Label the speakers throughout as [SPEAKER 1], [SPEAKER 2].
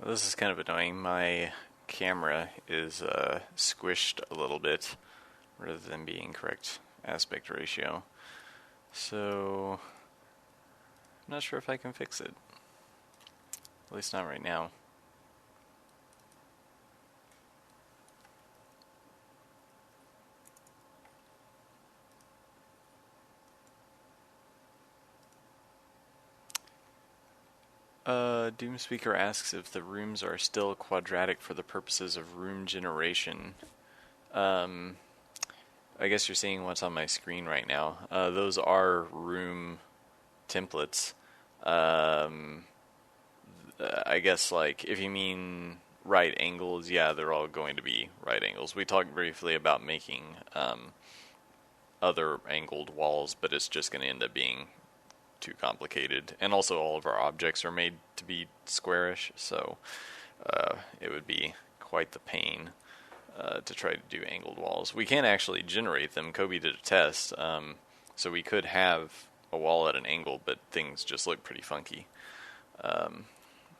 [SPEAKER 1] Well, this is kind of annoying. My camera is squished a little bit rather than being correct aspect ratio. So, I'm not sure if I can fix it. At least not right now. Doomspeaker asks if the rooms are still quadratic for the purposes of room generation. Um, I guess you're seeing what's on my screen right now. Those are room templates. Um, I guess like if you mean right angles, yeah, they're all going to be right angles. We talked briefly about making other angled walls, but it's just going to end up being too complicated. And also, all of our objects are made to be squarish, so it would be quite the pain to try to do angled walls. We can actually generate them. Kobe did a test, so we could have a wall at an angle, but things just look pretty funky.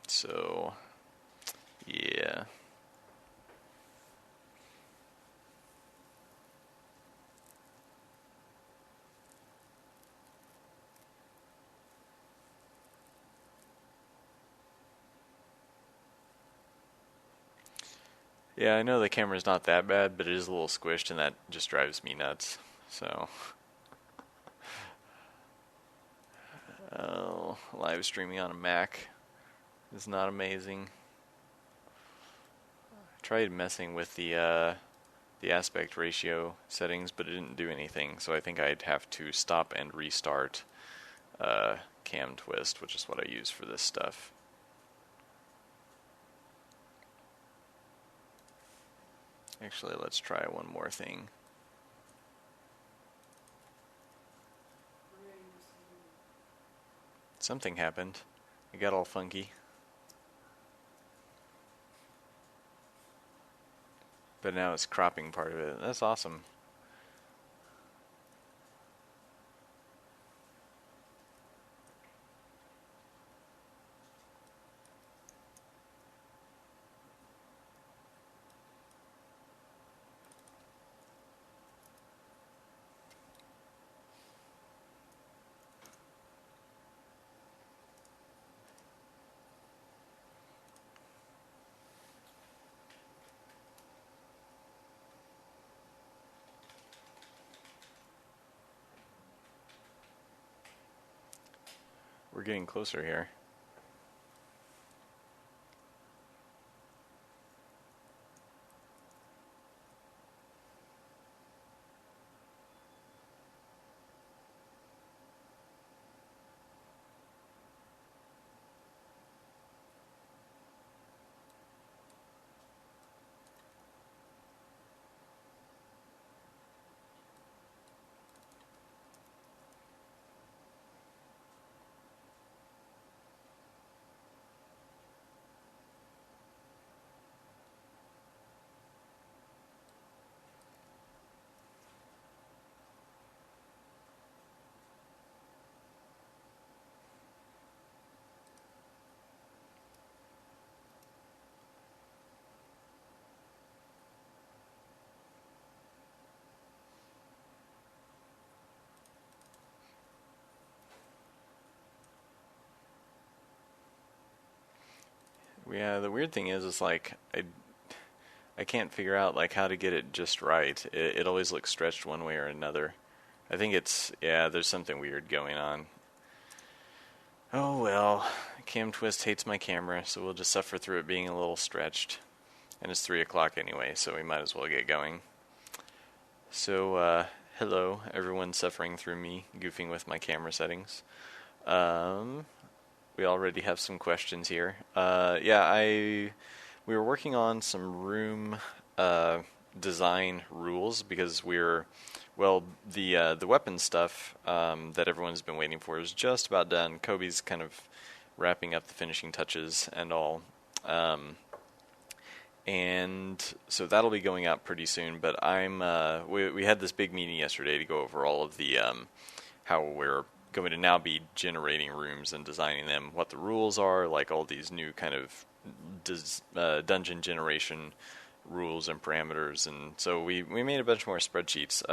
[SPEAKER 1] So, yeah. Yeah, I know the camera's not that bad, but it is a little squished, and that just drives me nuts. So, live streaming on a Mac is not amazing. I tried messing with the aspect ratio settings, but it didn't do anything. So I think I'd have to stop and restart Cam Twist, which is what I use for this stuff. Actually, let's try one more thing. Something happened. It got all funky. But now it's cropping part of it. That's awesome. We're getting closer here. Yeah, the weird thing is like I can't figure out like how to get it just right. It always looks stretched one way or another. I think it's yeah, there's something weird going on. Oh well, Cam Twist hates my camera, so we'll just suffer through it being a little stretched. And it's 3 o'clock anyway, so we might as well get going. So, hello, everyone suffering through me goofing with my camera settings. Um, we already have some questions here. We were working on some room design rules because the weapon stuff that everyone's been waiting for is just about done. Kobe's kind of wrapping up the finishing touches and all. And so that'll be going out pretty soon. But we had this big meeting yesterday to go over all of the how we're going to now be generating rooms and designing them, what the rules are, like all these new kind of dungeon generation rules and parameters, and so we made a bunch more spreadsheets.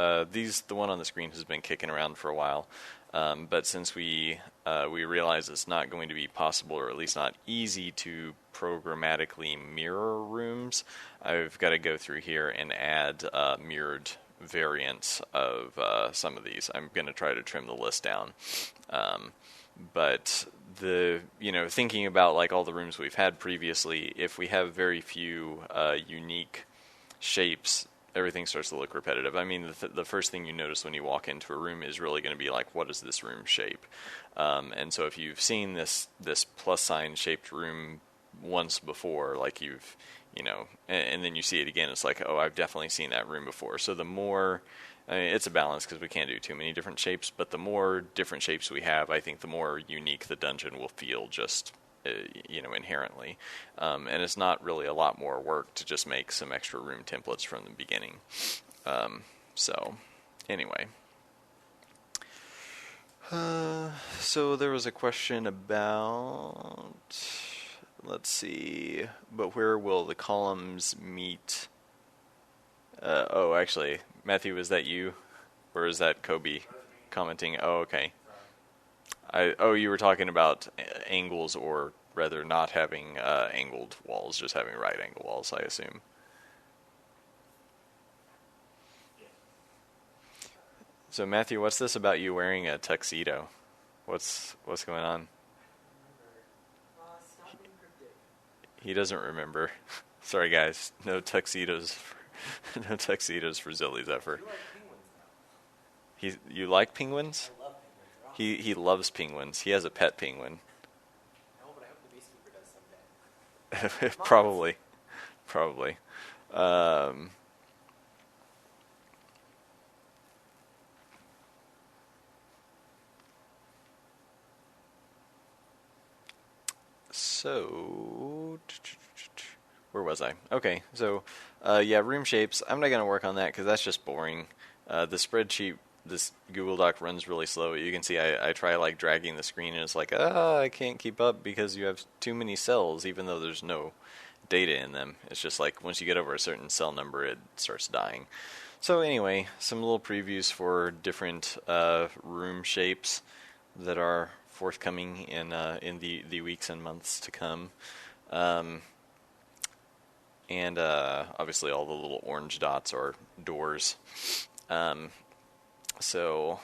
[SPEAKER 1] The one on the screen has been kicking around for a while, but since we realize it's not going to be possible, or at least not easy, to programmatically mirror rooms, I've got to go through here and add mirrored variants of some of these. I'm going to try to trim the list down. But thinking about like all the rooms we've had previously, if we have very few unique shapes, everything starts to look repetitive. I mean, the first thing you notice when you walk into a room is really going to be like, what is this room shape? And so if you've seen this plus sign shaped room once before, like and then you see it again, it's like, oh, I've definitely seen that room before. So the more, I mean, it's a balance because we can't do too many different shapes, but the more different shapes we have, I think the more unique the dungeon will feel just, inherently. And it's not really a lot more work to just make some extra room templates from the beginning. So, anyway. So there was a question about, let's see, but where will the columns meet? Actually, Matthew, was that you? Or is that Kobe commenting? Oh, okay. You were talking about angles, or rather not having angled walls, just having right angle walls, I assume. So Matthew, what's this about you wearing a tuxedo? What's going on? He doesn't remember. Sorry guys, no tuxedos no tuxedos for Zilly Zephyr. You like penguins?
[SPEAKER 2] I love penguins.
[SPEAKER 1] He loves penguins. He has a pet penguin.
[SPEAKER 2] No, but I hope the Beastkeeper does someday.
[SPEAKER 1] Probably. Um, so, where was I? Okay, so, room shapes. I'm not going to work on that because that's just boring. The spreadsheet, this Google Doc runs really slow. You can see I try like dragging the screen and it's like, I can't keep up because you have too many cells, even though there's no data in them. It's just like once you get over a certain cell number, it starts dying. So anyway, some little previews for different room shapes that are forthcoming in the weeks and months to come. And obviously all the little orange dots are doors. So,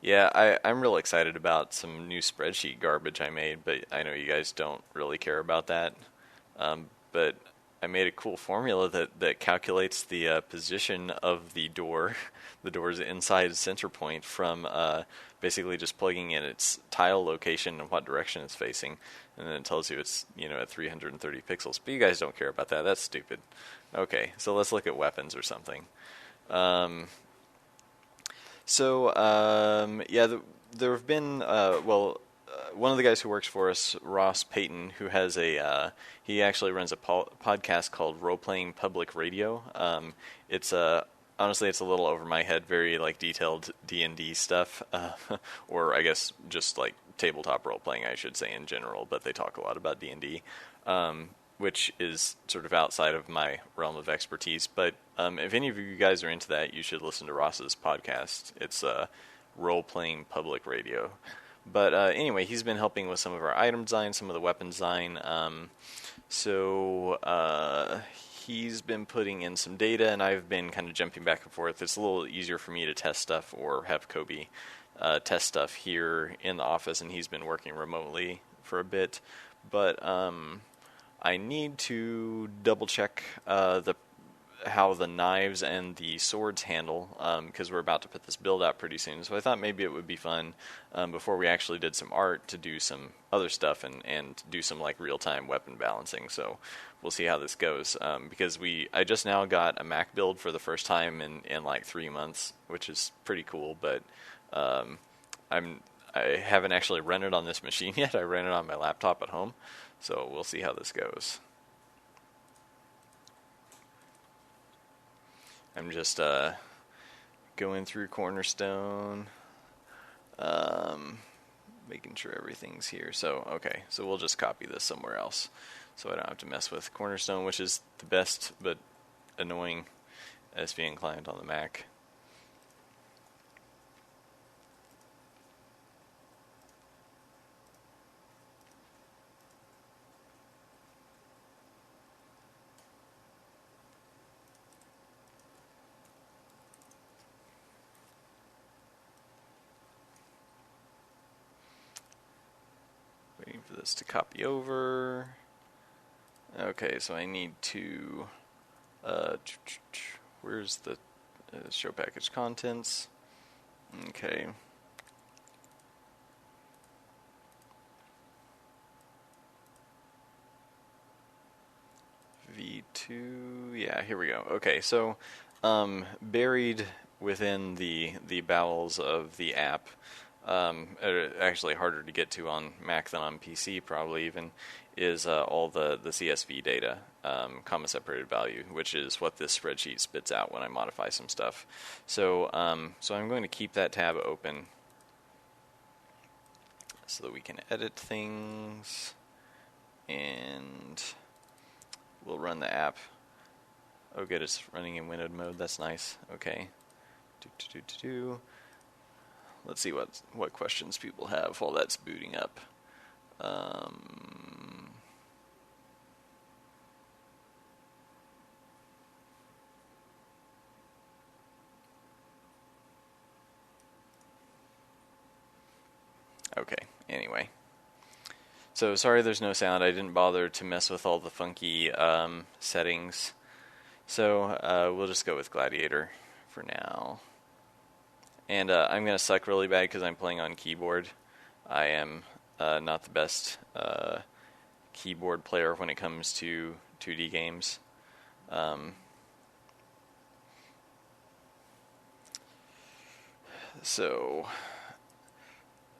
[SPEAKER 1] yeah, I'm real excited about some new spreadsheet garbage I made, but I know you guys don't really care about that. But I made a cool formula that calculates the position of the door, the door's inside center point, from basically just plugging in its tile location and what direction it's facing, and then it tells you it's at 330 pixels. But you guys don't care about that. That's stupid. Okay, so let's look at weapons or something. There have been, one of the guys who works for us, Ross Payton, who has he actually runs a podcast called Role Playing Public Radio. Honestly, it's a little over my head, very like detailed D&D stuff, or I guess just like tabletop role playing, I should say in general. But they talk a lot about D&D, which is sort of outside of my realm of expertise. But if any of you guys are into that, you should listen to Ross's podcast. It's Role Playing Public Radio. But anyway, he's been helping with some of our item design, some of the weapon design. He's been putting in some data, and I've been kind of jumping back and forth. It's a little easier for me to test stuff or have Kobe test stuff here in the office, and he's been working remotely for a bit. But I need to double check how the knives and the swords handle, because we're about to put this build out pretty soon. So I thought maybe it would be fun before we actually did some art to do some other stuff and do some like real-time weapon balancing. So we'll see how this goes, because I just now got a Mac build for the first time in like 3 months, which is pretty cool. But I haven't actually run it on this machine yet. I ran it on my laptop at home, so we'll see how this goes. I'm just going through Cornerstone, making making sure everything's here. So, okay, so we'll just copy this somewhere else so I don't have to mess with Cornerstone, which is the best but annoying SVN client on the Mac. Waiting for this to copy over. Okay, so I need to, where's the show package contents? Okay. V2, yeah, here we go. Okay, so buried within the bowels of the app, actually harder to get to on Mac than on PC probably even, is all the CSV data, comma separated value, which is what this spreadsheet spits out when I modify some stuff. So so I'm going to keep that tab open so that we can edit things, and we'll run the app. Oh good, it's running in windowed mode, that's nice. Okay. Let's see what questions people have while that's booting up. Okay, anyway. So sorry there's no sound. I didn't bother to mess with all the funky settings. So we'll just go with Gladiator for now. And I'm going to suck really bad because I'm playing on keyboard. I am not the best keyboard player when it comes to 2D games. So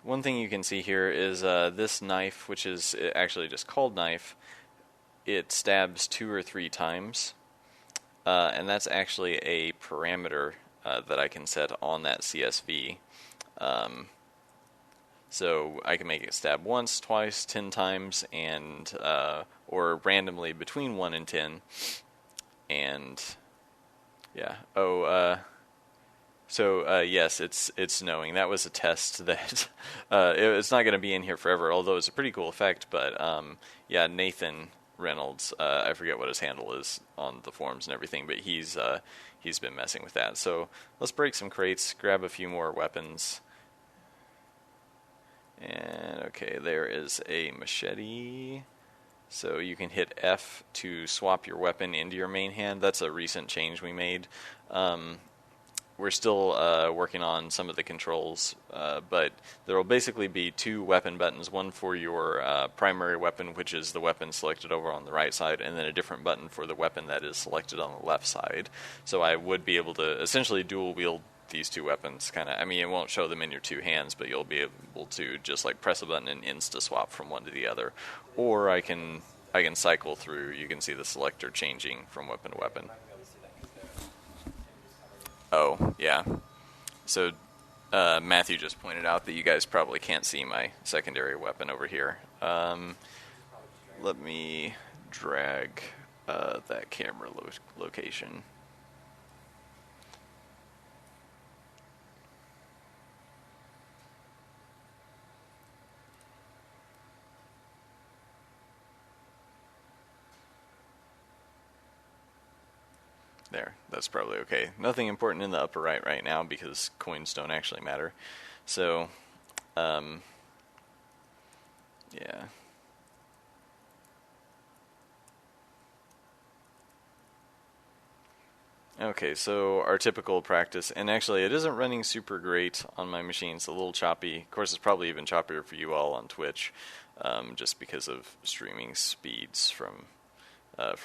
[SPEAKER 1] one thing you can see here is this knife, which is actually just called knife, it stabs 2 or 3 times. And that's actually a parameter that I can set on that CSV. So I can make it stab once, twice, 10 times, and or randomly between 1 and 10. And yeah. Yes, it's snowing. That was a test that it's not going to be in here forever, although it's a pretty cool effect. But yeah, Nathan Reynolds, I forget what his handle is on the forums and everything, but he's been messing with that. So let's break some crates, grab a few more weapons. And okay, there is a machete. So you can hit F to swap your weapon into your main hand. That's a recent change we made. We're still working on some of the controls, but there will basically be 2 weapon buttons, one for your primary weapon, which is the weapon selected over on the right side, and then a different button for the weapon that is selected on the left side. So I would be able to essentially dual wield these 2 weapons, I mean, it won't show them in your 2 hands, but you'll be able to just like press a button and insta swap from one to the other. Or I can cycle through. You can see the selector changing from weapon to weapon. Oh, yeah. So Matthew just pointed out that you guys probably can't see my secondary weapon over here. Let me drag that camera location. There, that's probably okay. Nothing important in the upper right now because coins don't actually matter. So, yeah. Okay, so our typical practice, and actually it isn't running super great on my machine. It's a little choppy. Of course, it's probably even choppier for you all on Twitch, just because of streaming speeds from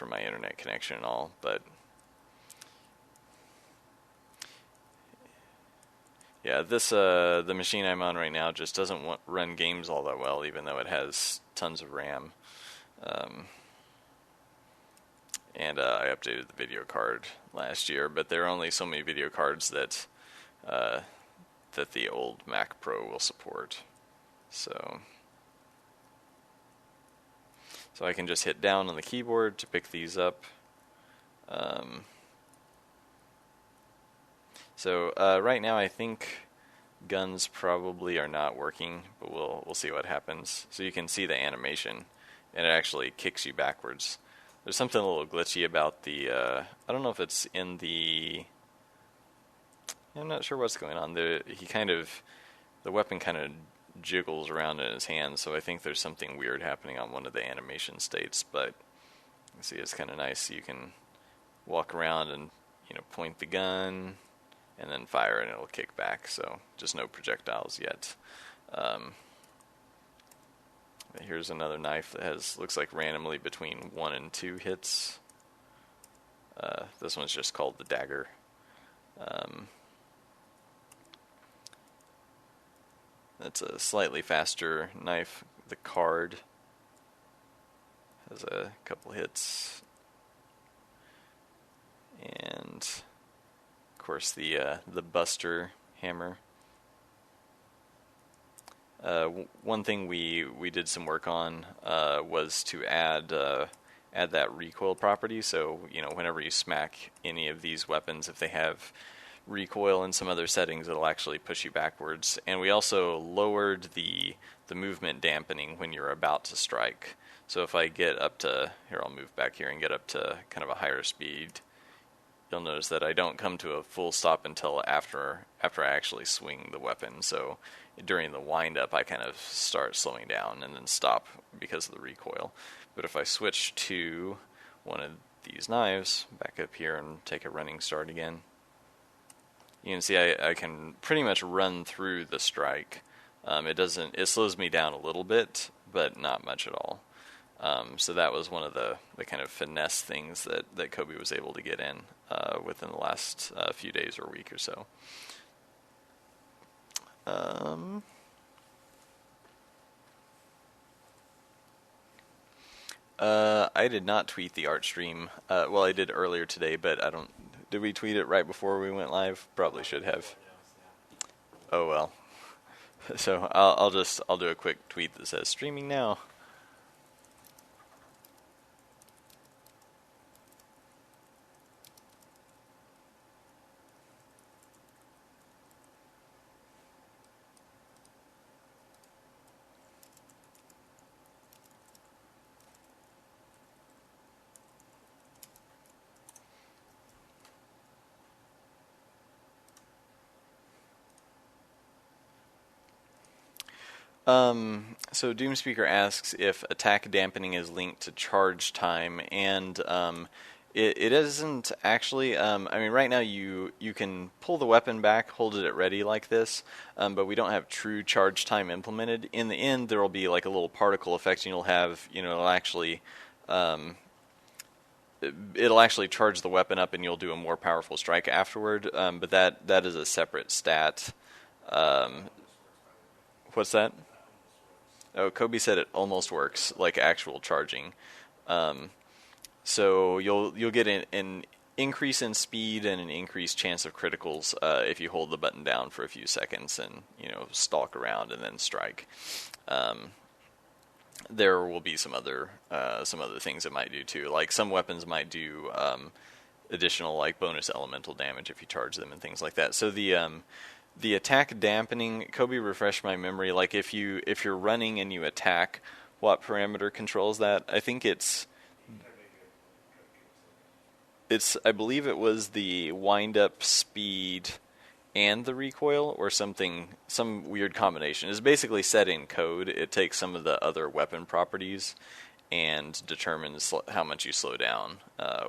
[SPEAKER 1] my internet connection and all, but yeah, this the machine I'm on right now just doesn't run games all that well, even though it has tons of RAM. And I updated the video card last year, but there are only so many video cards that that the old Mac Pro will support. So I can just hit down on the keyboard to pick these up. Right now I think guns probably are not working, but we'll see what happens. So you can see the animation, and it actually kicks you backwards. There's something a little glitchy about the, I don't know if it's in the, I'm not sure what's going on. The weapon kind of jiggles around in his hand, so I think there's something weird happening on one of the animation states, but you see it's kind of nice. You can walk around and, point the gun, and then fire, and it'll kick back, so just no projectiles yet. Here's another knife that looks like randomly between 1 and 2 hits. This one's just called the dagger. That's a slightly faster knife. The card has a couple hits. And of course the Buster hammer. One thing we did some work on was to add that recoil property. So whenever you smack any of these weapons, if they have recoil in some other settings, it'll actually push you backwards. And we also lowered the movement dampening when you're about to strike. So if I get up to here, I'll move back here and get up to kind of a higher speed. You'll notice that I don't come to a full stop until after I actually swing the weapon. So during the wind-up, I kind of start slowing down and then stop because of the recoil. But if I switch to one of these knives, back up here and take a running start again, you can see I can pretty much run through the strike. It slows me down a little bit, but not much at all. So that was one of the kind of finesse things that Kobe was able to get in within the last few days or week or so. I did not tweet the art stream. Well, I did earlier today, but I don't. Did we tweet it right before we went live? Probably should have. Oh well. So I'll do a quick tweet that says streaming now. So Doomspeaker asks if attack dampening is linked to charge time, and it isn't actually. I mean, right now you can pull the weapon back, hold it at ready like this, but we don't have true charge time implemented. In the end, there will be like a little particle effect, and you'll have, it'll actually charge the weapon up, and you'll do a more powerful strike afterward. But that is a separate stat. What's that? Oh, Kobe said it almost works like actual charging. So you'll get an increase in speed and an increased chance of criticals if you hold the button down for a few seconds and stalk around and then strike. There will be some other things it might do too. Like some weapons might do additional like bonus elemental damage if you charge them and things like that. So the attack dampening, Kobe, refresh my memory. Like if you're running and you attack, what parameter controls that? I think it's I believe it was the wind up speed and the recoil, or some weird combination. It's basically set in code. It takes some of the other weapon properties and determines how much you slow down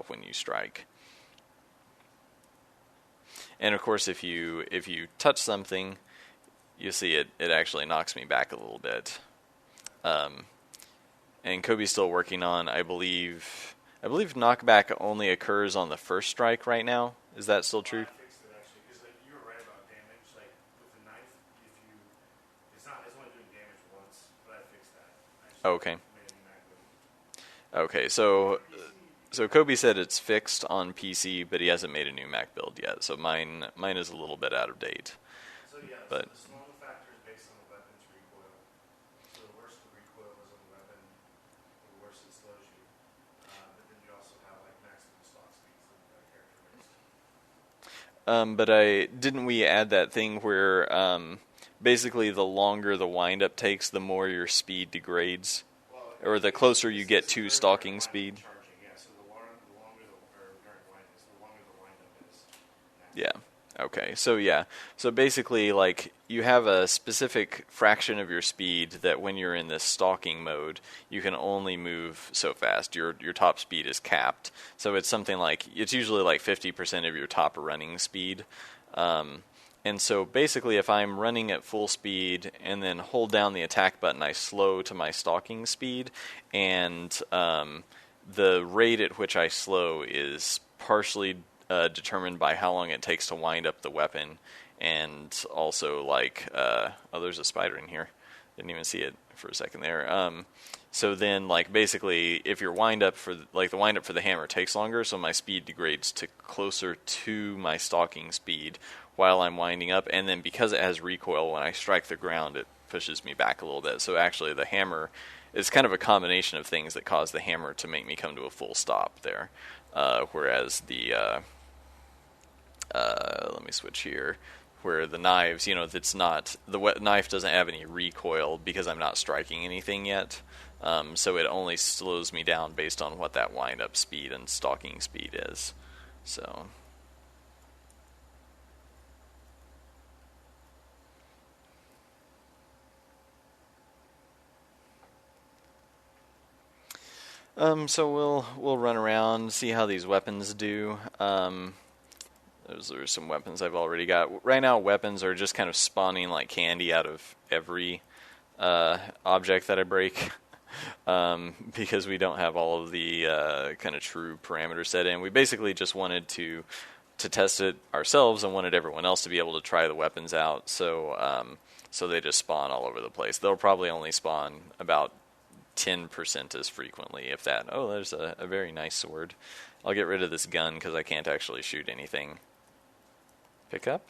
[SPEAKER 1] when you strike. And of course, if you touch something, you see it actually knocks me back a little bit. And Kobe's still working on, I believe knockback only occurs on the first strike right now. Is that still true?
[SPEAKER 3] I fixed it actually, because you were right about damage. Like with the knife, it's only doing damage once, but I fixed that.
[SPEAKER 1] Okay. Okay, so Kobe said it's fixed on PC, but he hasn't made a new Mac build yet. So mine is a little bit out of date.
[SPEAKER 3] So yeah,
[SPEAKER 1] but
[SPEAKER 3] so the small factor is based on the weapon's recoil.
[SPEAKER 1] But didn't we add that thing where basically the longer the windup takes, the more your speed degrades,
[SPEAKER 3] Well,
[SPEAKER 1] or the closer you get to
[SPEAKER 3] during
[SPEAKER 1] stalking
[SPEAKER 3] wind-up
[SPEAKER 1] speed?
[SPEAKER 3] charging, yeah. So the longer or during wind is, the longer the windup is.
[SPEAKER 1] Yeah. Okay. So yeah. So basically, like, you have a specific fraction of your speed that when you're in this stalking mode, you can only move so fast. Your top speed is capped. So it's something like, it's usually like 50% of your top running speed. And so basically, if I'm running at full speed and then hold down the attack button, I slow to my stalking speed, and the rate at which I slow is partially determined by how long it takes to wind up the weapon, and also like oh, there's a spider in here. Didn't even see it for a second there. So then, like, basically, if your wind up for the wind up for the hammer takes longer, so my speed degrades to closer to my stalking speed while I'm winding up, and then because it has recoil, when I strike the ground, it pushes me back a little bit. So actually, the hammer is kind of a combination of things that cause the hammer to make me come to a full stop there, whereas the let me switch here. Where the knives, that's not the knife doesn't have any recoil because I'm not striking anything yet, so it only slows me down based on what that wind up speed and stalking speed is. So. So we'll run around, see how these weapons do. Those are some weapons I've already got. Right now, weapons are just kind of spawning like candy out of every object that I break, because we don't have all of the kind of true parameters set in. We basically just wanted to test it ourselves and wanted everyone else to be able to try the weapons out. So they just spawn all over the place. They'll probably only spawn about 10% as frequently, if that. Oh, there's a very nice sword. I'll get rid of this gun because I can't actually shoot anything. Pick up?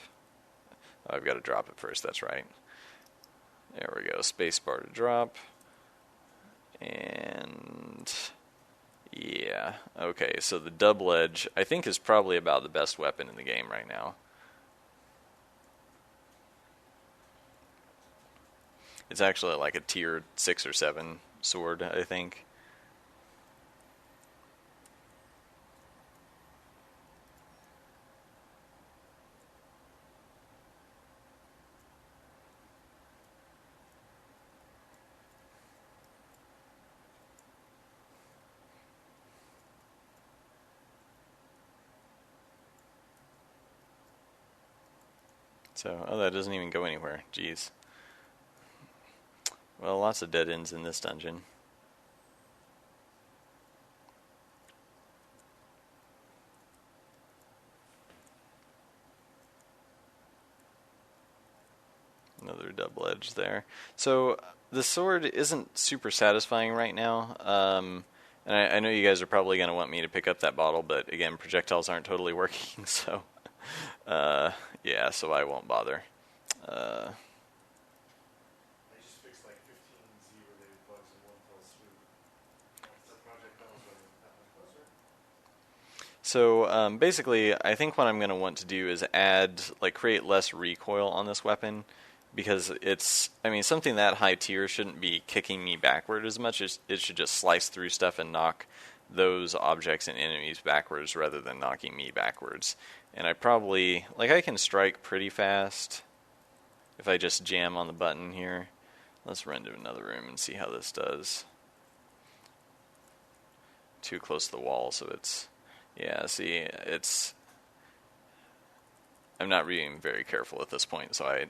[SPEAKER 1] Oh, I've got to drop it first, that's right. There we go, spacebar to drop. And yeah, okay, so the double edge I think is probably about the best weapon in the game right now. It's actually like a tier 6 or 7 sword, I think. So, oh, that doesn't even go anywhere. Jeez. Well, lots of dead ends in this dungeon. Another double edge there. So the sword isn't super satisfying right now. And I know you guys are probably going to want me to pick up that bottle, but again, projectiles aren't totally working, so yeah, so I won't bother.
[SPEAKER 3] I just fixed like 15 Z-related bugs in one fell swoop. The projectiles are that much closer.
[SPEAKER 1] So basically, I think what I'm going to want to do is create less recoil on this weapon, because something that high tier shouldn't be kicking me backward as much as it should just slice through stuff and knock those objects and enemies backwards rather than knocking me backwards. And I can strike pretty fast if I just jam on the button here. Let's run to another room and see how this does. Too close to the wall, so I'm not being very careful at this point, so I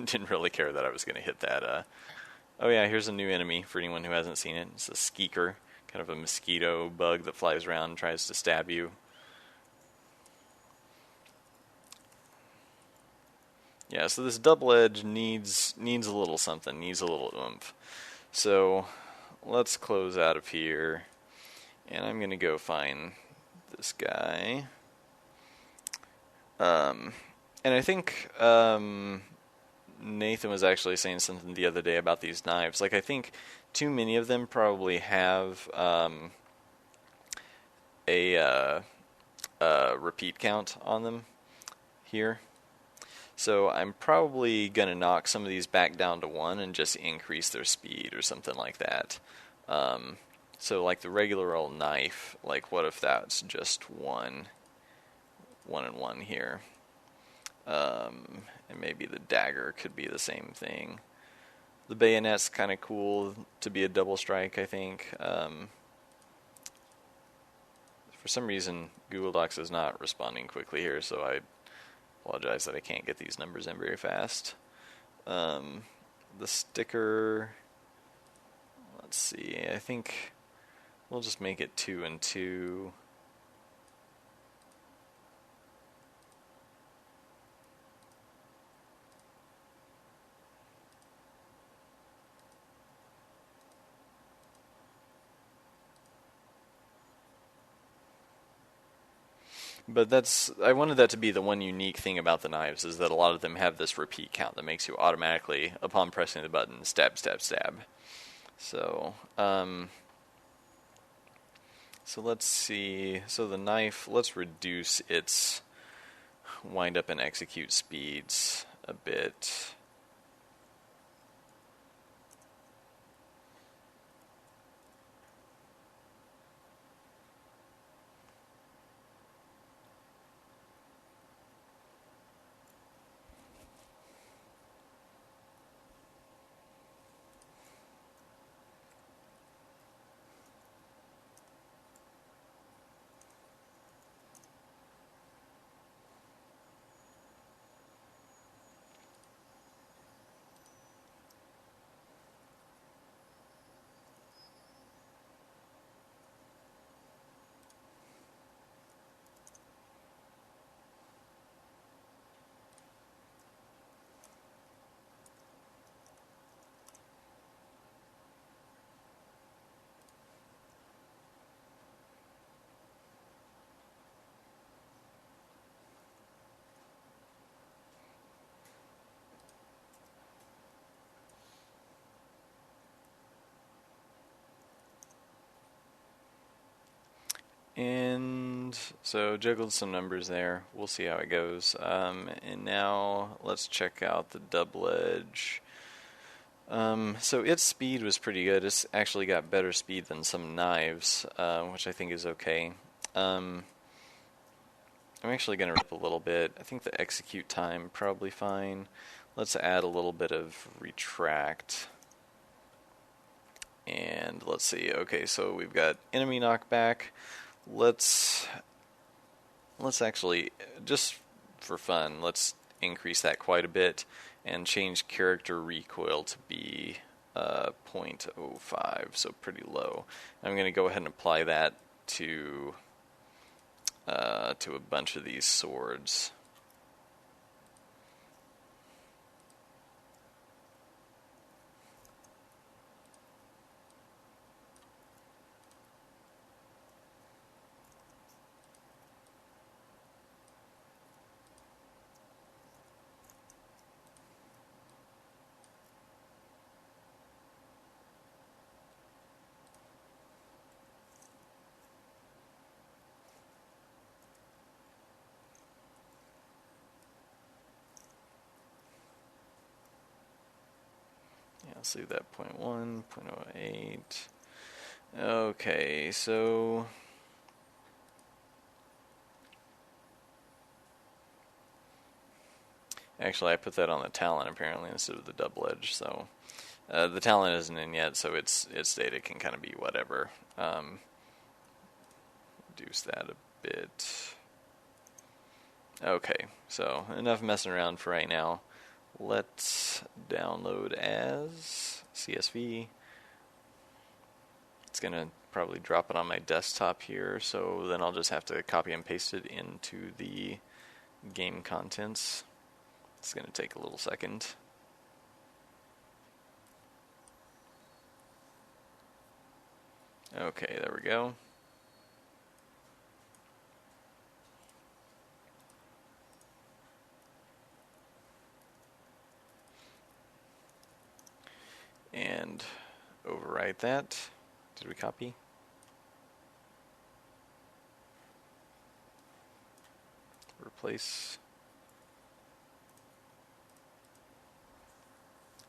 [SPEAKER 1] didn't really care that I was going to hit that. Oh yeah, here's a new enemy for anyone who hasn't seen it. It's a skeeker, kind of a mosquito bug that flies around and tries to stab you. Yeah, so this double edge needs a little something, needs a little oomph. So let's close out of here, and I'm going to go find this guy. And I think Nathan was actually saying something the other day about these knives. Like, I think too many of them probably have a repeat count on them. here. So I'm probably going to knock some of these back down to 1 and just increase their speed or something like that. So like the regular old knife, like what if that's just 1 and 1 here? And maybe the dagger could be the same thing. The bayonet's kind of cool to be a double strike, I think. For some reason, Google Docs is not responding quickly here, so I apologize that I can't get these numbers in very fast. The sticker, let's see, I think we'll just make it 2 and 2. But I wanted that to be the one unique thing about the knives, is that a lot of them have this repeat count that makes you automatically, upon pressing the button, stab, stab, stab. So, so let's see. So the knife, let's reduce its wind up and execute speeds a bit. And so juggled some numbers there. We'll see how it goes. And now let's check out the double edge. So its speed was pretty good. It's actually got better speed than some knives, which I think is okay. I'm actually going to rip a little bit. I think the execute time probably fine. Let's add a little bit of retract. And let's see. Okay, so we've got enemy knockback. Let's actually, just for fun, let's increase that quite a bit and change character recoil to be 0.05, so pretty low. I'm going to go ahead and apply that to a bunch of these swords. Let's leave that 0.1, 0.08. Okay, so actually I put that on the Talon apparently instead of the double edge, so the Talon isn't in yet, so its data can kind of be whatever. Reduce that a bit. Okay, so enough messing around for right now. Let's download as CSV. It's going to probably drop it on my desktop here, so then I'll just have to copy and paste it into the game contents. It's going to take a little second. Okay, there we go. And overwrite that. Did we copy? Replace.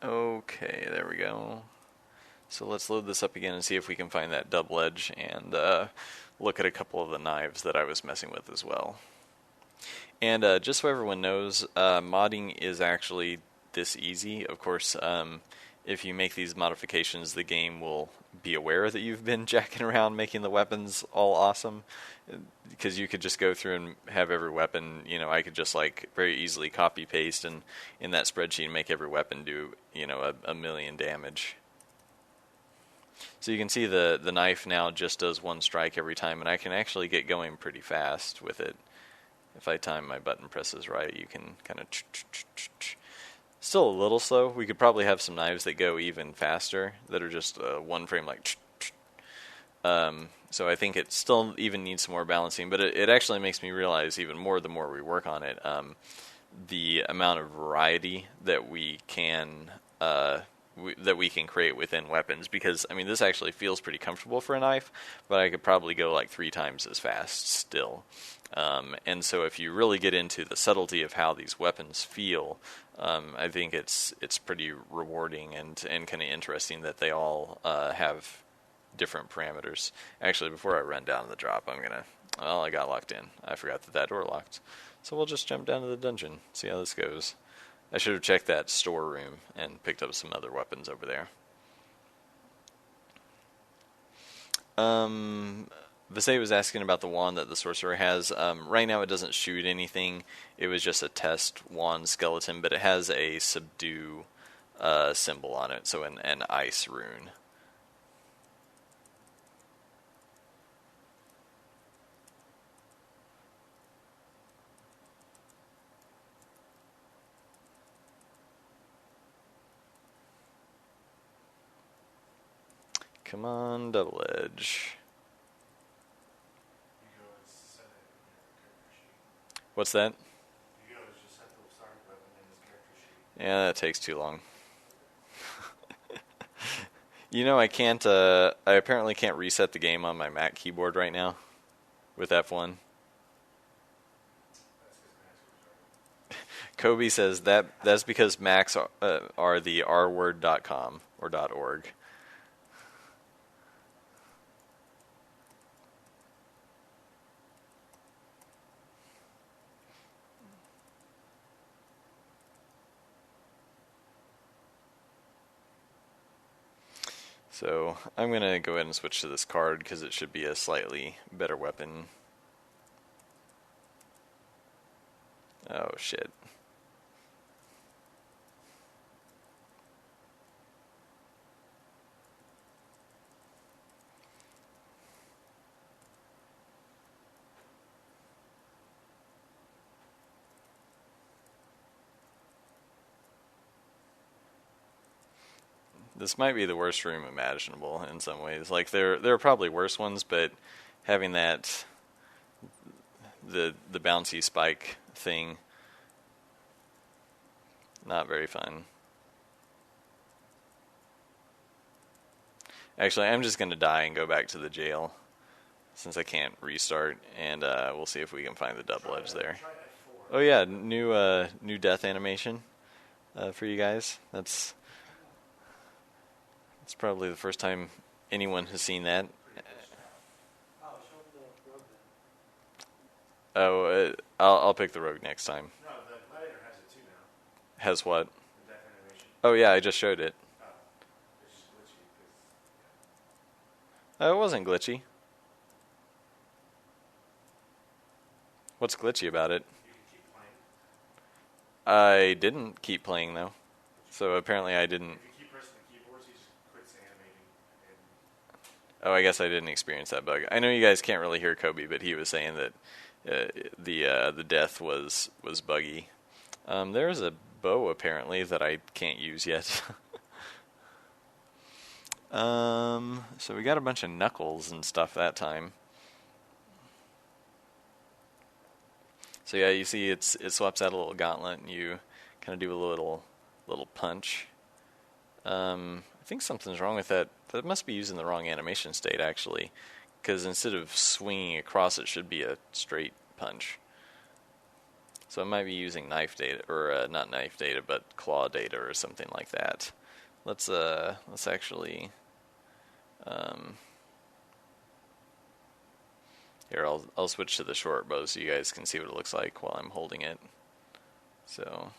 [SPEAKER 1] Okay, there we go. So let's load this up again and see if we can find that double edge and look at a couple of the knives that I was messing with as well. And just so everyone knows, modding is actually this easy. Of course, if you make these modifications, the game will be aware that you've been jacking around making the weapons all awesome. Because you could just go through and have every weapon, I could just like very easily copy paste and in that spreadsheet and make every weapon do, a million damage. So you can see the knife now just does one strike every time, and I can actually get going pretty fast with it. If I time my button presses right, you can kind of... Still a little slow. We could probably have some knives that go even faster, that are just one frame like... So I think it still even needs some more balancing, but it actually makes me realize even more the more we work on it, the amount of variety that we can create within weapons. Because I mean, this actually feels pretty comfortable for a knife, but I could probably go like 3 times as fast still. And so if you really get into the subtlety of how these weapons feel, I think it's pretty rewarding and kind of interesting that they all have different parameters. Actually, before I run down to the drop, I got locked in. I forgot that door locked. So we'll just jump down to the dungeon, see how this goes. I should have checked that storeroom and picked up some other weapons over there. Visay was asking about the wand that the sorcerer has. Right now it doesn't shoot anything. It was just a test wand skeleton, but it has a subdue symbol on it, so an ice rune. Come on, double edge. What's that? Yeah, that takes too long. I can't, I apparently can't reset the game on my Mac keyboard right now with F1. Kobe says that's because Macs are the rword.com or .org. So I'm going to go ahead and switch to this card because it should be a slightly better weapon. Oh, shit. This might be the worst room imaginable in some ways. Like there are probably worse ones, but having that the bouncy spike thing, not very fun. Actually, I'm just going to die and go back to the jail since I can't restart, and we'll see if we can find the double edge there. Oh yeah, new death animation for you guys. That's probably the first time anyone has seen that. Oh, I'll pick the rogue next time.
[SPEAKER 3] No, the gladiator has it too now.
[SPEAKER 1] Has what?
[SPEAKER 3] The death animation.
[SPEAKER 1] Oh yeah, I just showed it.
[SPEAKER 3] Oh, it's just glitchy. Yeah.
[SPEAKER 1] It wasn't glitchy. What's glitchy about it?
[SPEAKER 3] You can keep playing.
[SPEAKER 1] I didn't keep playing though, so apparently I didn't.
[SPEAKER 3] If you keep pressing the keyboards, he just quits animating.
[SPEAKER 1] Oh, I guess I didn't experience that bug. I know you guys can't really hear Kobe, but he was saying that the death was buggy. There's a bow apparently that I can't use yet. So we got a bunch of knuckles and stuff that time. So yeah, you see it swaps out a little gauntlet, and you kind of do a little punch. I think something's wrong with that. That must be using the wrong animation state actually, because instead of swinging across, it should be a straight punch. So it might be using knife data, or not knife data, but claw data or something like that. Let's actually, here I'll switch to the short bow so you guys can see what it looks like while I'm holding it. So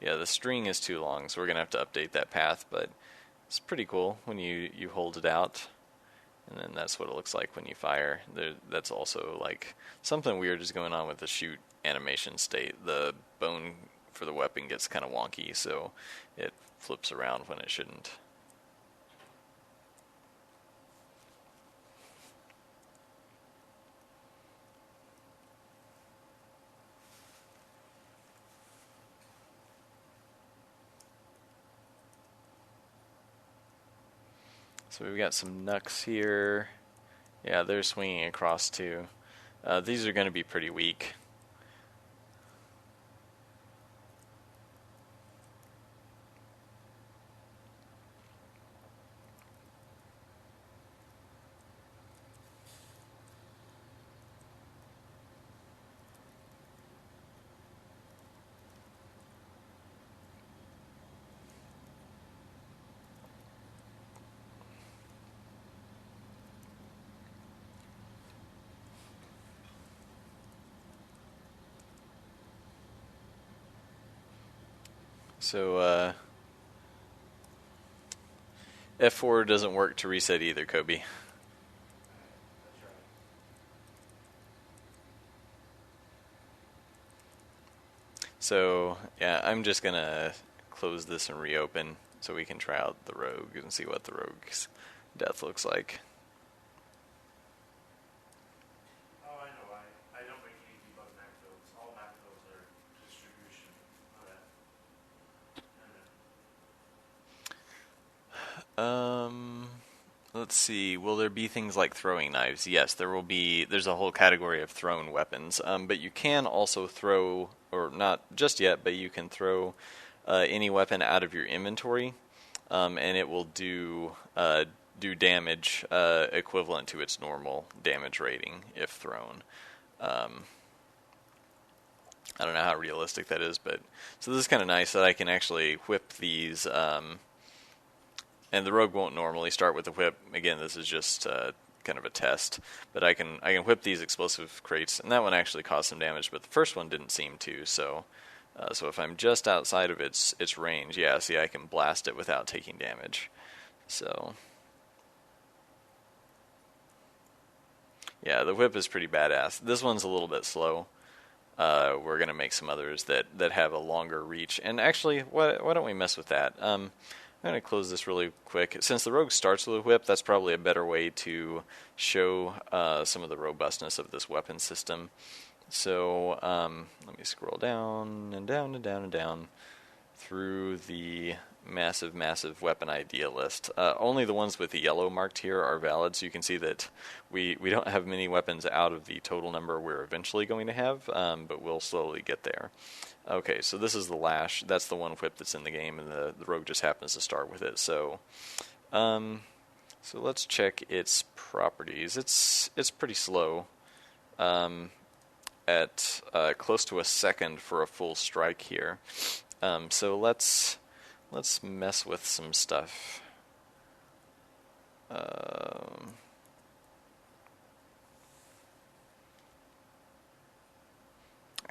[SPEAKER 1] yeah, the string is too long, so we're gonna have to update that path, but it's pretty cool when you hold it out. And then that's what it looks like when you fire. That's also like something weird is going on with the shoot animation state. The bone for the weapon gets kind of wonky, so it flips around when it shouldn't. So we've got some knucks here. Yeah, they're swinging across too. These are going to be pretty weak. So F4 doesn't work to reset either, Kobe.
[SPEAKER 3] That's right.
[SPEAKER 1] So yeah, I'm just gonna close this and reopen so we can try out the rogue and see what the rogue's death looks like.
[SPEAKER 3] Oh, I know. I don't make any debug macros. All macros are distribution.
[SPEAKER 1] Let's see. Will there be things like throwing knives? Yes, there will be. There's a whole category of thrown weapons. But you can also throw, or not just yet, but you can throw any weapon out of your inventory, and it will do damage equivalent to its normal damage rating if thrown. I don't know how realistic that is, but so this is kind of nice that I can actually whip these. And the rogue won't normally start with the whip. Again, this is just kind of a test, but I can whip these explosive crates, and that one actually caused some damage, but the first one didn't seem to. So if I'm just outside of its range, yeah, see, I can blast it without taking damage. So yeah, the whip is pretty badass. This one's a little bit slow. We're gonna make some others that have a longer reach, and actually, why don't we mess with that? I'm going to close this really quick. Since the rogue starts with a whip, that's probably a better way to show some of the robustness of this weapon system. So let me scroll down and down and down and down through the massive weapon idea list. Only the ones with the yellow marked here are valid, so you can see that we don't have many weapons out of the total number we're eventually going to have, but we'll slowly get there. Okay, so this is the lash. That's the one whip that's in the game, and the rogue just happens to start with it. So let's check its properties. It's pretty slow at close to a second for a full strike here. So let's mess with some stuff.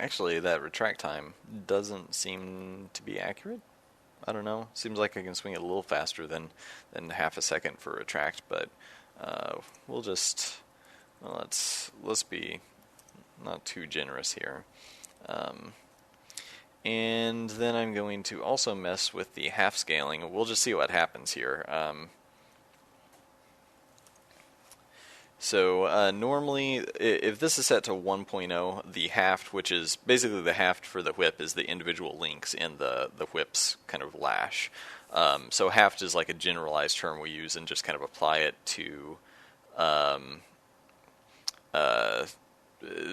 [SPEAKER 1] Actually, that retract time doesn't seem to be accurate. I don't know. Seems like I can swing it a little faster than half a second for retract, but let's be not too generous here. And then I'm going to also mess with the half scaling. We'll just see what happens here. So normally, if this is set to 1.0, the haft, which is basically the haft for the whip, is the individual links in the whip's kind of lash. So haft is like a generalized term we use and just kind of apply it to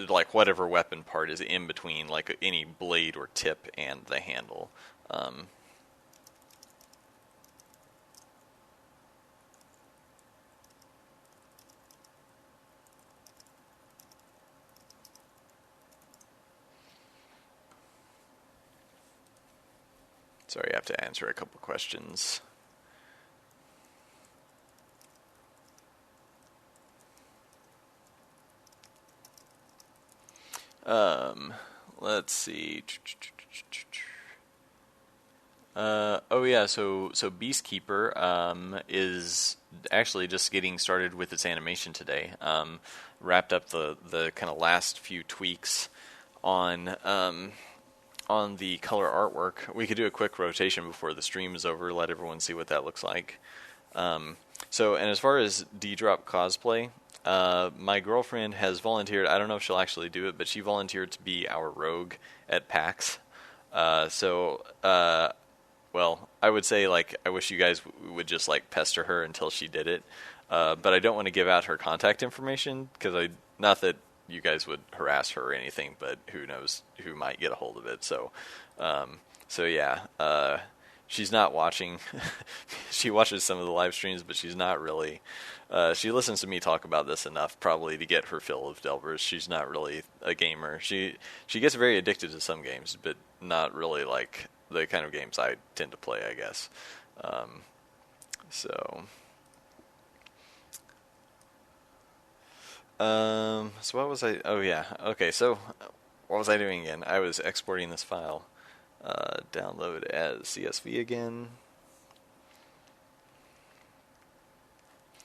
[SPEAKER 1] like whatever weapon part is in between, like any blade or tip and the handle. Sorry, I have to answer a couple questions. Let's see. Oh yeah, so Beastkeeper is actually just getting started with its animation today. Wrapped up the kind of last few tweaks on the color artwork. We could do a quick rotation before the stream is over, let everyone see what that looks like. And as far as D-Drop cosplay, my girlfriend has volunteered. I don't know if she'll actually do it, but she volunteered to be our rogue at PAX. Well, I would say, like, I wish you guys would just, like, pester her until she did it. But I don't want to give out her contact information, because not that you guys would harass her or anything, but who knows who might get a hold of it. So yeah, she's not watching. She watches some of the live streams, but she's not really. She listens to me talk about this enough, probably, to get her fill of Delvers. She's not really a gamer. She gets very addicted to some games, but not really like the kind of games I tend to play, I guess. So what was I? Oh yeah. Okay. So what was I doing again? I was exporting this file. Download as CSV again.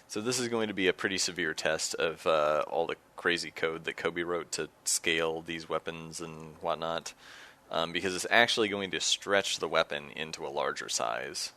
[SPEAKER 1] So this is going to be a pretty severe test of all the crazy code that Kobe wrote to scale these weapons and whatnot, because it's actually going to stretch the weapon into a larger size.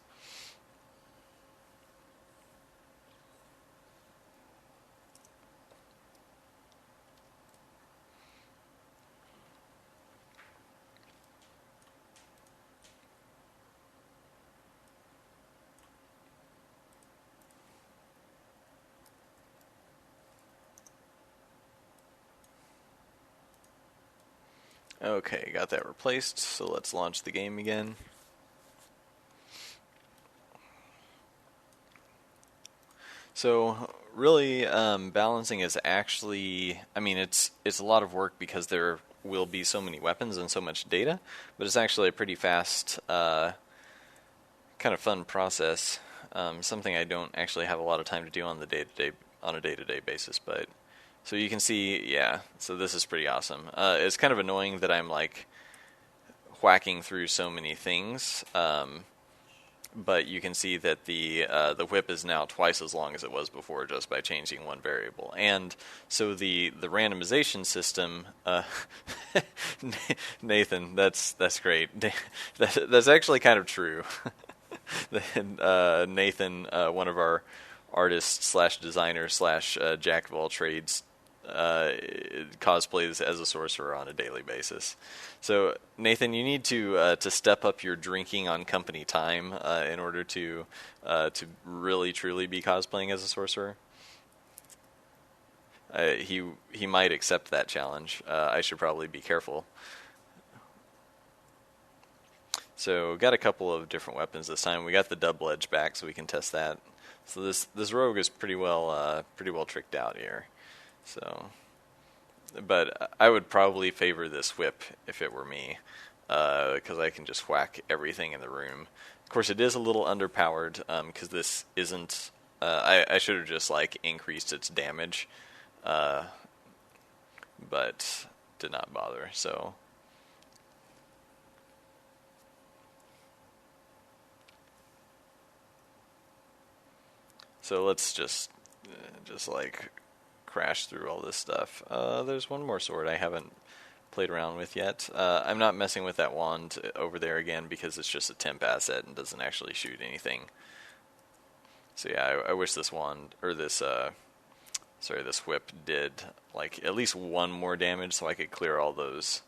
[SPEAKER 1] Okay, got that replaced, so let's launch the game again. So really, balancing is actually, I mean, it's a lot of work because there will be so many weapons and so much data, but it's actually a pretty fast, kind of fun process. Something I don't actually have a lot of time to do on a day-to-day basis, but so you can see, yeah. So this is pretty awesome. It's kind of annoying that I'm like whacking through so many things. But you can see that the whip is now twice as long as it was before, just by changing one variable. And so the randomization system, Nathan, that's great. That's actually kind of true. Nathan, one of our artists slash designers slash jack of all trades, cosplays as a sorcerer on a daily basis. So Nathan, you need to step up your drinking on company time in order to really truly be cosplaying as a sorcerer. He might accept that challenge. I should probably be careful. So got a couple of different weapons this time. We got the double edge back, so we can test that. So this rogue is pretty well tricked out here. So, but I would probably favor this whip if it were me, because I can just whack everything in the room. Of course, it is a little underpowered, because this isn't. I should have just like increased its damage, but did not bother. So let's just like crash through all this stuff. There's one more sword I haven't played around with yet. I'm not messing with that wand over there again because it's just a temp asset and doesn't actually shoot anything. So yeah, I wish this wand, or this whip did like at least one more damage so I could clear all those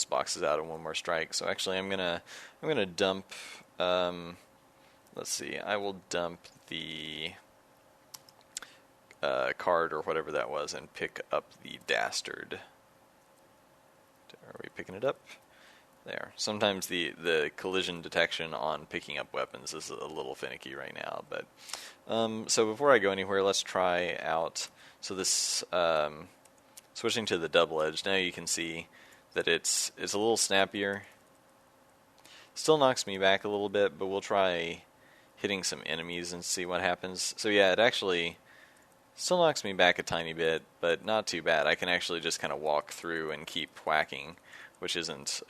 [SPEAKER 1] boxes out in one more strike. So actually I'm gonna dump, let's see, I will dump the card or whatever that was and pick up the dastard. Are we picking it up? There. Sometimes the collision detection on picking up weapons is a little finicky right now, but so before I go anywhere, let's try out. So this switching to the double edge. Now you can see that it's a little snappier. Still knocks me back a little bit, but we'll try hitting some enemies and see what happens. So yeah, it actually still knocks me back a tiny bit, but not too bad. I can actually just kind of walk through and keep whacking, which wasn't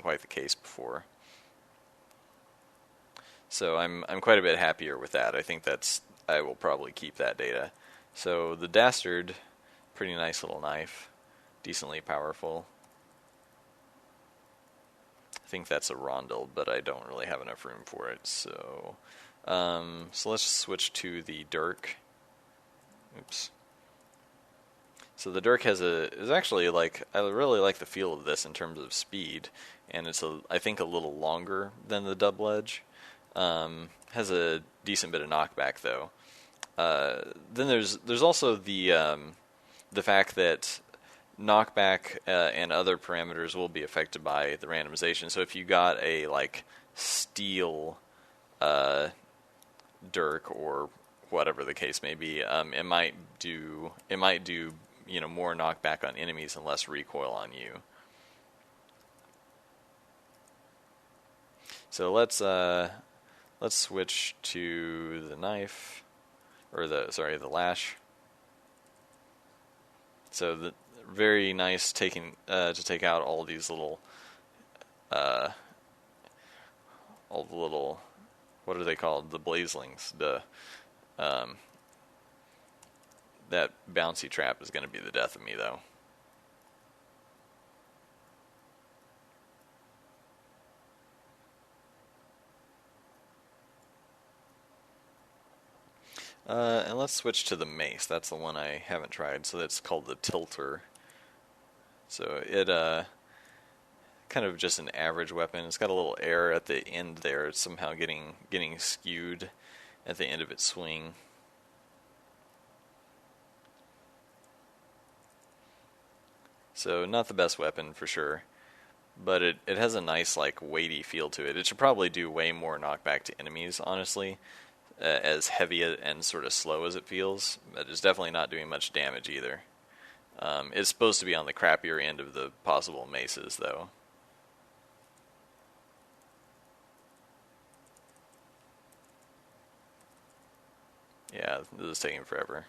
[SPEAKER 1] quite the case before. So I'm quite a bit happier with that. I think I will probably keep that data. So the Dastard, pretty nice little knife, decently powerful. I think that's a Rondel, but I don't really have enough room for it. So let's switch to the Dirk. Oops. So the Dirk is actually like, I really like the feel of this in terms of speed, and it's I think a little longer than the Double Edge. Has a decent bit of knockback though. Then there's also the fact that knockback and other parameters will be affected by the randomization. So if you got a like steel Dirk or whatever the case may be, it might do more knockback on enemies and less recoil on you. So let's switch to the knife, or the lash. So the very nice to take out all these little all the little, what are they called? The blazelings. That bouncy trap is going to be the death of me, though. And let's switch to the mace. That's the one I haven't tried. So that's called the Tilter. So it kind of just an average weapon. It's got a little error at the end there. It's somehow getting skewed at the end of its swing. So not the best weapon for sure, but it has a nice like weighty feel to it. It should probably do way more knockback to enemies, honestly, as heavy and sort of slow as it feels. But it's definitely not doing much damage either. It's supposed to be on the crappier end of the possible maces, though. Yeah, this is taking forever.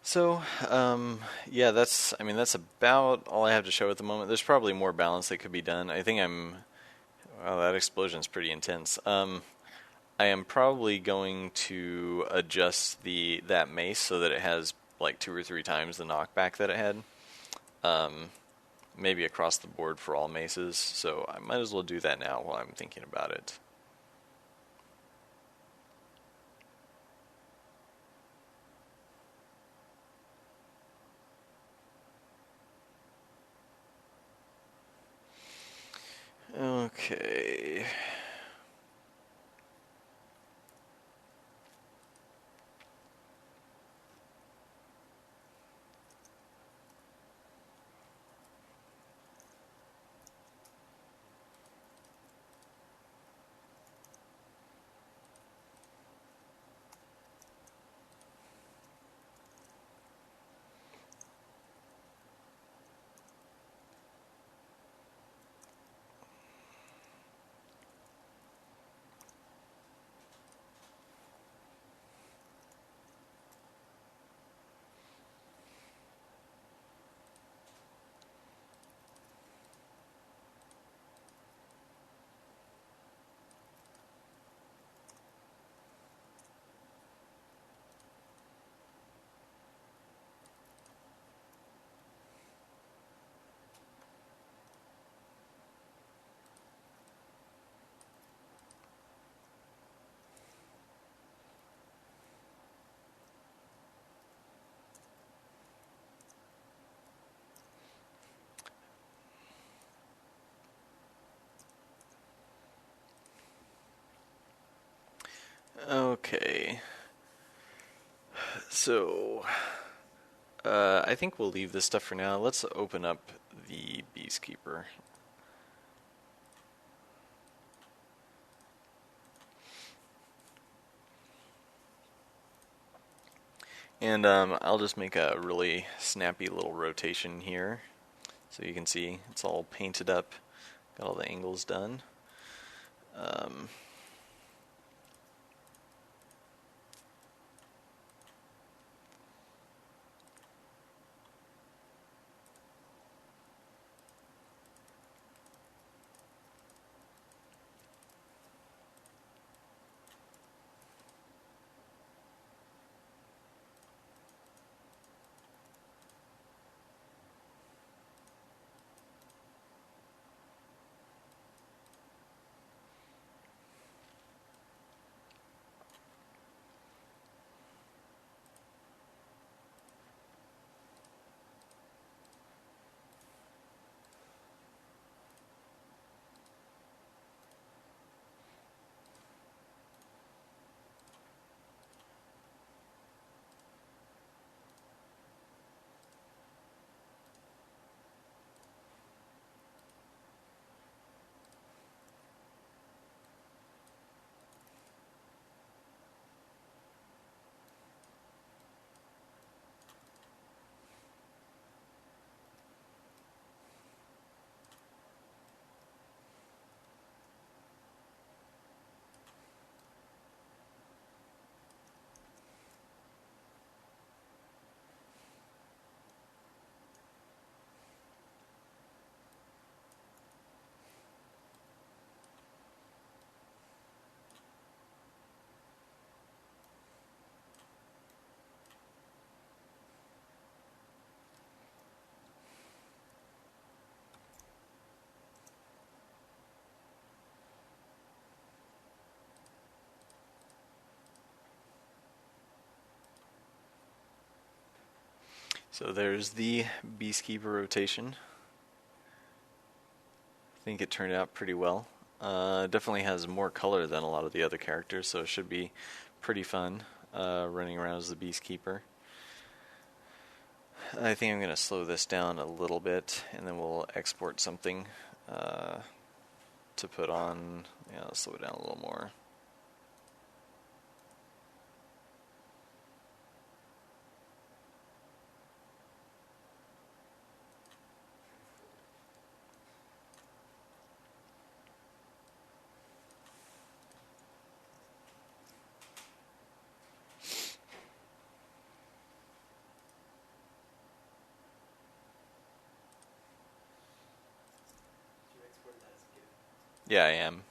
[SPEAKER 1] So, yeah, that's about all I have to show at the moment. There's probably more balance that could be done. I think wow, that explosion's pretty intense. I am probably going to adjust that mace so that it has like 2 or 3 times the knockback that it had. Maybe across the board for all maces. So I might as well do that now while I'm thinking about it. Okay. Okay. So, I think we'll leave this stuff for now. Let's open up the Beastkeeper. And I'll just make a really snappy little rotation here. So you can see it's all painted up, got all the angles done. Um, so there's the Beastkeeper rotation. I think it turned out pretty well. Definitely has more color than a lot of the other characters, so it should be pretty fun running around as the Beastkeeper. I think I'm going to slow this down a little bit, and then we'll export something to put on. Yeah, let's slow it down a little more.
[SPEAKER 2] Did you export that as a GIF?
[SPEAKER 1] Yeah, I am.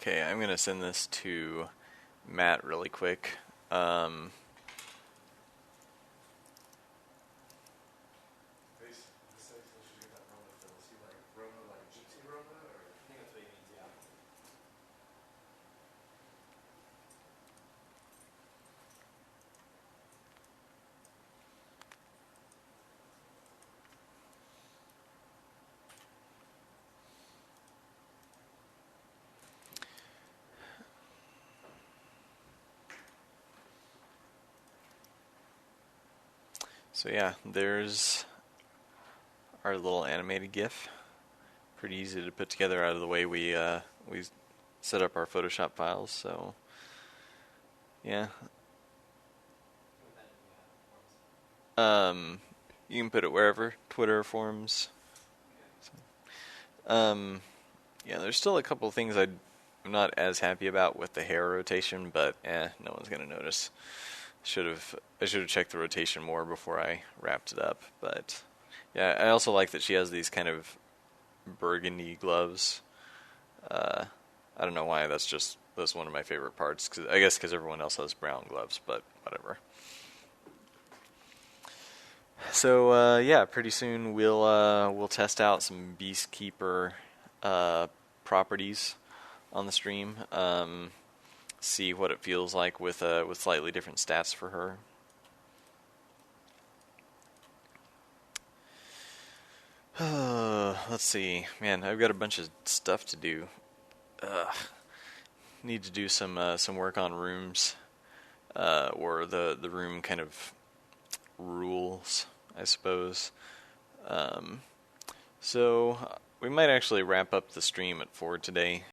[SPEAKER 1] Okay, I'm going to send this to Matt really quick.
[SPEAKER 3] This says we should get that Rona fill. Is he like Rona, like GT Rona, or?
[SPEAKER 2] I think that's what he means, yeah.
[SPEAKER 1] So yeah, there's our little animated GIF. Pretty easy to put together out of the way we set up our Photoshop files. So yeah,
[SPEAKER 2] Put that in the forms.
[SPEAKER 1] you can put it wherever, Twitter, forums. Yeah, there's still a couple of things I'm not as happy about with the hair rotation, but no one's gonna notice. I should have checked the rotation more before I wrapped it up. But yeah, I also like that she has these kind of burgundy gloves. I don't know why. That's one of my favorite parts. I guess because everyone else has brown gloves, but whatever. So yeah, pretty soon we'll test out some Beastkeeper properties on the stream. See what it feels like with slightly different stats for her. let's see. Man, I've got a bunch of stuff to do. Need to do some work on rooms, or the room kind of rules, I suppose. So we might actually wrap up the stream at 4 today.